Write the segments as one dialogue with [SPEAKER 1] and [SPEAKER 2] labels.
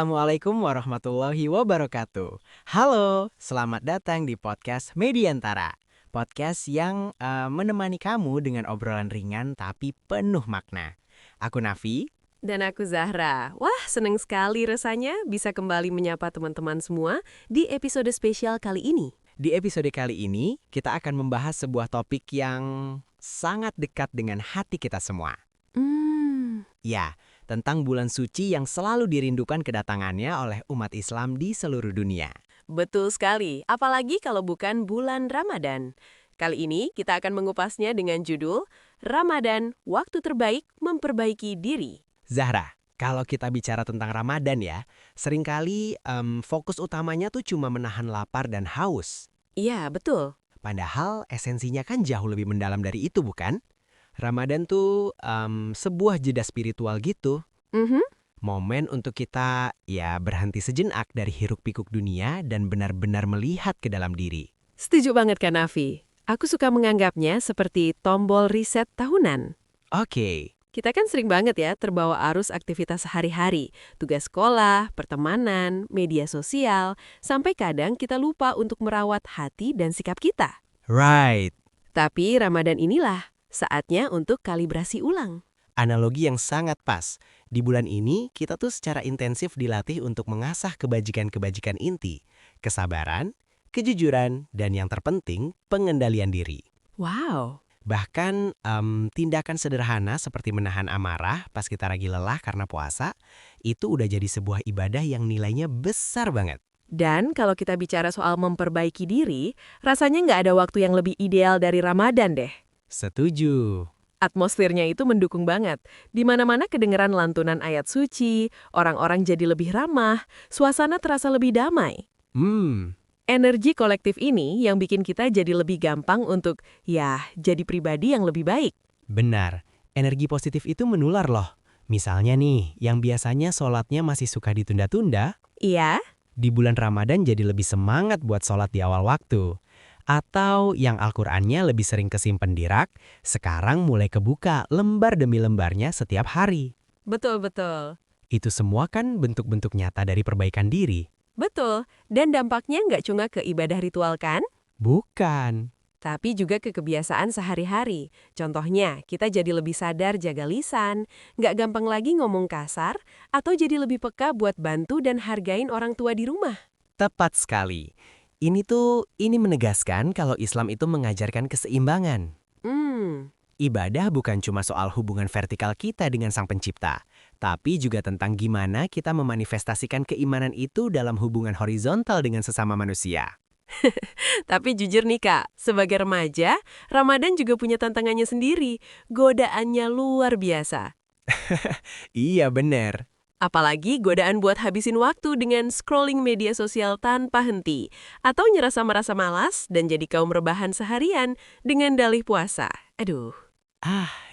[SPEAKER 1] Assalamualaikum warahmatullahi wabarakatuh. Halo, selamat datang di podcast Mediantara. Podcast yang menemani kamu dengan obrolan ringan tapi penuh makna. Aku Nafi.
[SPEAKER 2] Dan aku Zahra. Wah, seneng sekali rasanya bisa kembali menyapa teman-teman semua di episode spesial kali ini.
[SPEAKER 1] Di episode kali ini, kita akan membahas sebuah topik yang sangat dekat dengan hati kita semua. Ya, tentang bulan suci yang selalu dirindukan kedatangannya oleh umat Islam di seluruh dunia.
[SPEAKER 2] Betul sekali, apalagi kalau bukan bulan Ramadan. Kali ini kita akan mengupasnya dengan judul Ramadan, Waktu Terbaik Memperbaiki Diri.
[SPEAKER 1] Zahra, kalau kita bicara tentang Ramadan ya, seringkali fokus utamanya tuh cuma menahan lapar dan haus.
[SPEAKER 2] Iya, betul.
[SPEAKER 1] Padahal esensinya kan jauh lebih mendalam dari itu, bukan? Ramadan tuh sebuah jeda spiritual gitu. Momen untuk kita berhenti sejenak dari hiruk-pikuk dunia dan benar-benar melihat ke dalam diri.
[SPEAKER 2] Setuju banget kan, Nafi? Aku suka menganggapnya seperti tombol reset tahunan.
[SPEAKER 1] Oke.
[SPEAKER 2] Kita kan sering banget ya terbawa arus aktivitas sehari-hari, tugas sekolah, pertemanan, media sosial, sampai kadang kita lupa untuk merawat hati dan sikap kita.
[SPEAKER 1] Right.
[SPEAKER 2] Tapi Ramadan inilah saatnya untuk kalibrasi ulang.
[SPEAKER 1] Analogi yang sangat pas. Di bulan ini, kita tuh secara intensif dilatih untuk mengasah kebajikan-kebajikan inti, kesabaran, kejujuran, dan yang terpenting, pengendalian diri.
[SPEAKER 2] Wow.
[SPEAKER 1] Bahkan tindakan sederhana seperti menahan amarah pas kita lagi lelah karena puasa, itu udah jadi sebuah ibadah yang nilainya besar banget.
[SPEAKER 2] Dan kalau kita bicara soal memperbaiki diri, rasanya nggak ada waktu yang lebih ideal dari Ramadan deh.
[SPEAKER 1] Setuju.
[SPEAKER 2] Atmosfernya itu mendukung banget. Di mana-mana kedengeran lantunan ayat suci, orang-orang jadi lebih ramah, suasana terasa lebih damai. Energi kolektif ini yang bikin kita jadi lebih gampang untuk, jadi pribadi yang lebih baik.
[SPEAKER 1] Benar, energi positif itu menular loh. Misalnya nih, yang biasanya sholatnya masih suka ditunda-tunda,
[SPEAKER 2] Iya?
[SPEAKER 1] di bulan Ramadan jadi lebih semangat buat sholat di awal waktu. Atau yang Al-Qur'annya lebih sering kesimpen di rak, sekarang mulai kebuka lembar demi lembarnya setiap hari.
[SPEAKER 2] Betul-betul.
[SPEAKER 1] Itu semua kan bentuk-bentuk nyata dari perbaikan diri.
[SPEAKER 2] Betul. Dan dampaknya nggak cuma ke ibadah ritual kan?
[SPEAKER 1] Bukan.
[SPEAKER 2] Tapi juga ke kebiasaan sehari-hari. Contohnya, kita jadi lebih sadar jaga lisan, nggak gampang lagi ngomong kasar, atau jadi lebih peka buat bantu dan hargain orang tua di rumah.
[SPEAKER 1] Tepat sekali. Ini menegaskan kalau Islam itu mengajarkan keseimbangan. Ibadah bukan cuma soal hubungan vertikal kita dengan Sang Pencipta, tapi juga tentang gimana kita memanifestasikan keimanan itu dalam hubungan horizontal dengan sesama manusia.
[SPEAKER 2] Tapi jujur nih Kak, sebagai remaja, Ramadan juga punya tantangannya sendiri. Godaannya luar biasa.
[SPEAKER 1] Iya bener.
[SPEAKER 2] Apalagi godaan buat habisin waktu dengan scrolling media sosial tanpa henti. Atau merasa malas dan jadi kaum rebahan seharian dengan dalih puasa. Aduh.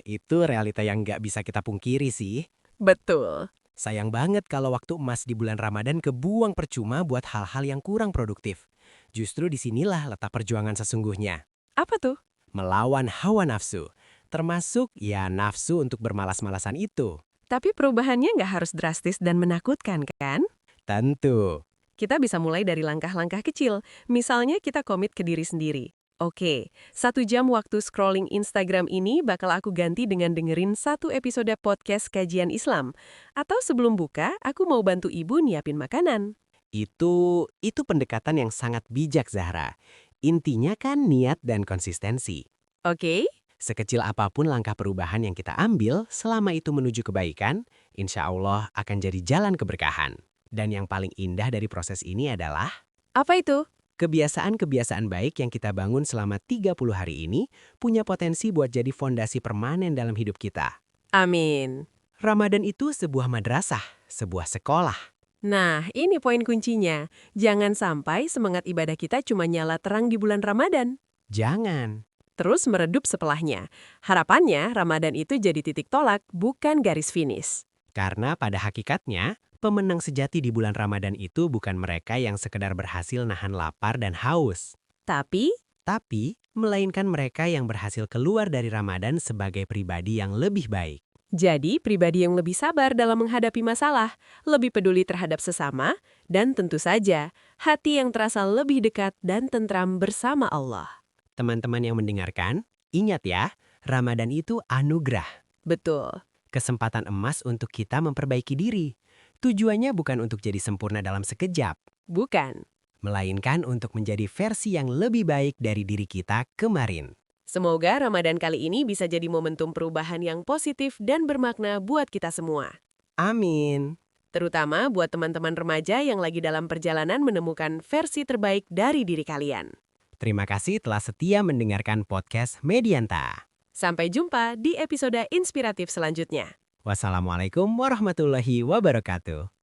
[SPEAKER 1] Itu realita yang nggak bisa kita pungkiri sih.
[SPEAKER 2] Betul.
[SPEAKER 1] Sayang banget kalau waktu emas di bulan Ramadan kebuang percuma buat hal-hal yang kurang produktif. Justru disinilah letak perjuangan sesungguhnya.
[SPEAKER 2] Apa tuh?
[SPEAKER 1] Melawan hawa nafsu. Termasuk nafsu untuk bermalas-malasan itu.
[SPEAKER 2] Tapi perubahannya nggak harus drastis dan menakutkan, kan?
[SPEAKER 1] Tentu.
[SPEAKER 2] Kita bisa mulai dari langkah-langkah kecil. Misalnya kita komit ke diri sendiri. Oke, 1 jam waktu scrolling Instagram ini bakal aku ganti dengan dengerin 1 episode podcast kajian Islam. Atau sebelum buka, aku mau bantu ibu nyiapin makanan.
[SPEAKER 1] Itu pendekatan yang sangat bijak, Zahra. Intinya kan niat dan konsistensi.
[SPEAKER 2] Oke?
[SPEAKER 1] Sekecil apapun langkah perubahan yang kita ambil, selama itu menuju kebaikan, insya Allah akan jadi jalan keberkahan. Dan yang paling indah dari proses ini adalah
[SPEAKER 2] Apa itu?
[SPEAKER 1] kebiasaan-kebiasaan baik yang kita bangun selama 30 hari ini punya potensi buat jadi fondasi permanen dalam hidup kita.
[SPEAKER 2] Amin.
[SPEAKER 1] Ramadan itu sebuah madrasah, sebuah sekolah.
[SPEAKER 2] Nah, ini poin kuncinya. Jangan sampai semangat ibadah kita cuma nyala terang di bulan Ramadan.
[SPEAKER 1] Jangan.
[SPEAKER 2] Terus meredup setelahnya. Harapannya, Ramadan itu jadi titik tolak, bukan garis finish.
[SPEAKER 1] Karena pada hakikatnya, pemenang sejati di bulan Ramadan itu bukan mereka yang sekedar berhasil nahan lapar dan haus.
[SPEAKER 2] Tapi,
[SPEAKER 1] Tapi, melainkan mereka yang berhasil keluar dari Ramadan sebagai pribadi yang lebih baik.
[SPEAKER 2] Jadi, pribadi yang lebih sabar dalam menghadapi masalah, lebih peduli terhadap sesama, dan tentu saja, hati yang terasa lebih dekat dan tentram bersama Allah.
[SPEAKER 1] Teman-teman yang mendengarkan, ingat ya, Ramadan itu anugerah.
[SPEAKER 2] Betul.
[SPEAKER 1] Kesempatan emas untuk kita memperbaiki diri. Tujuannya bukan untuk jadi sempurna dalam sekejap,
[SPEAKER 2] Bukan.
[SPEAKER 1] melainkan untuk menjadi versi yang lebih baik dari diri kita kemarin.
[SPEAKER 2] Semoga Ramadan kali ini bisa jadi momentum perubahan yang positif dan bermakna buat kita semua.
[SPEAKER 1] Amin.
[SPEAKER 2] Terutama buat teman-teman remaja yang lagi dalam perjalanan menemukan versi terbaik dari diri kalian.
[SPEAKER 1] Terima kasih telah setia mendengarkan podcast Medianta.
[SPEAKER 2] Sampai jumpa di episode inspiratif selanjutnya.
[SPEAKER 1] Wassalamualaikum warahmatullahi wabarakatuh.